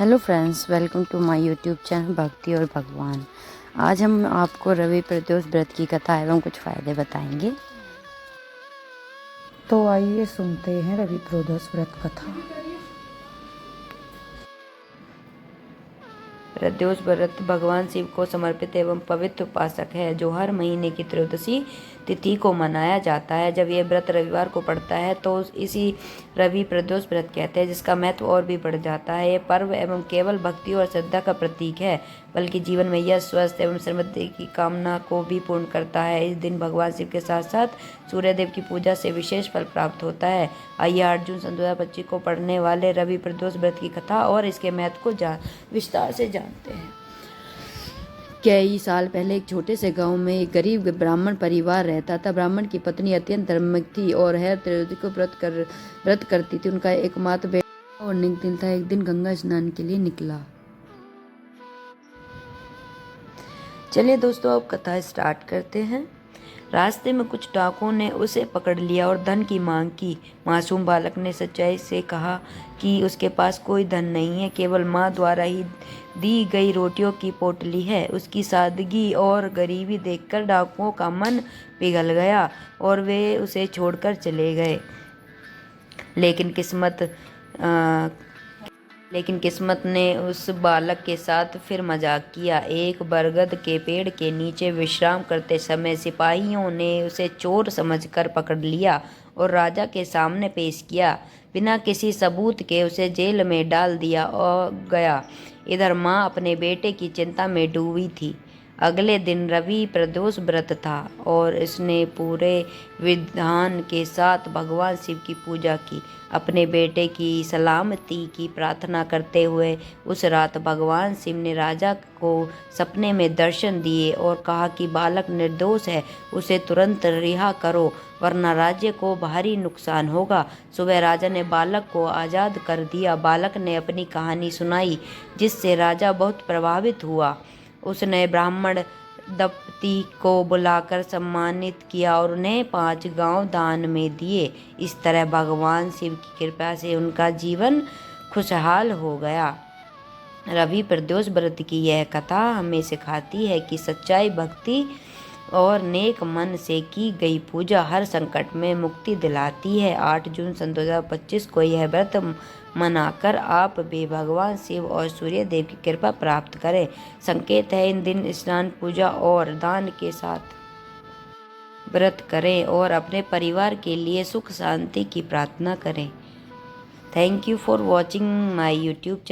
Hello friends, welcome to my YouTube channel भक्ति और भगवान। आज हम आपको रवि प्रदोष व्रत की कथा एवं कुछ फ़ायदे बताएंगे। तो आइए सुनते हैं रवि प्रदोष व्रत कथा। प्रदोष व्रत भगवान शिव को समर्पित एवं पवित्र उपासक है जो हर महीने की त्रयोदशी तिथि को मनाया जाता है। जब यह व्रत रविवार को पड़ता है तो इसी रवि प्रदोष व्रत कहते हैं, जिसका महत्व और भी बढ़ जाता है। यह पर्व एवं केवल भक्ति और श्रद्धा का प्रतीक है, बल्कि जीवन में यश, स्वस्थ एवं समृद्धि की कामना को भी पूर्ण करता है। इस दिन भगवान शिव के साथ साथ सूर्यदेव की पूजा से विशेष फल प्राप्त होता है। आइए 8 जून सन 2025 को पढ़ने वाले रवि प्रदोष व्रत की कथा और इसके महत्व को विस्तार से जानते हैं। कई साल पहले एक छोटे से गांव में एक गरीब ब्राह्मण परिवार रहता था। ब्राह्मण की पत्नी अत्यंत धार्मिक थी और हर त्रयोदशी को व्रत करती थी। उनका एकमात्र बेटा और नेक दिल था। एक दिन गंगा स्नान के लिए निकला। चलिए दोस्तों, अब कथा स्टार्ट करते हैं। रास्ते में कुछ डाकुओं ने उसे पकड़ लिया और धन की मांग की। मासूम बालक ने सच्चाई से कहा कि उसके पास कोई धन नहीं है, केवल माँ द्वारा ही दी गई रोटियों की पोटली है। उसकी सादगी और गरीबी देखकर डाकुओं का मन पिघल गया और वे उसे छोड़कर चले गए। लेकिन किस्मत ने उस बालक के साथ फिर मजाक किया। एक बरगद के पेड़ के नीचे विश्राम करते समय सिपाहियों ने उसे चोर समझकर पकड़ लिया और राजा के सामने पेश किया। बिना किसी सबूत के उसे जेल में डाल दिया गया। इधर माँ अपने बेटे की चिंता में डूबी थी। अगले दिन रवि प्रदोष व्रत था और इसने पूरे विधान के साथ भगवान शिव की पूजा की। अपने बेटे की सलामती की प्रार्थना करते हुए उस रात भगवान शिव ने राजा को सपने में दर्शन दिए और कहा कि बालक निर्दोष है, उसे तुरंत रिहा करो वरना राज्य को भारी नुकसान होगा। सुबह राजा ने बालक को आज़ाद कर दिया। बालक ने अपनी कहानी सुनाई, जिससे राजा बहुत प्रभावित हुआ। उसने ब्राह्मण दंपति को बुलाकर सम्मानित किया और उन्हें 5 गांव दान में दिए। इस तरह भगवान शिव की कृपा से उनका जीवन खुशहाल हो गया। रवि प्रदोष व्रत की यह कथा हमें सिखाती है कि सच्चाई, भक्ति और नेक मन से की गई पूजा हर संकट में मुक्ति दिलाती है। 8 जून सन 2025 को यह व्रत मनाकर आप भी भगवान शिव और सूर्य देव की कृपा प्राप्त करें। संकेत है, इन दिन स्नान, पूजा और दान के साथ व्रत करें और अपने परिवार के लिए सुख शांति की प्रार्थना करें। Thank you for watching my YouTube channel.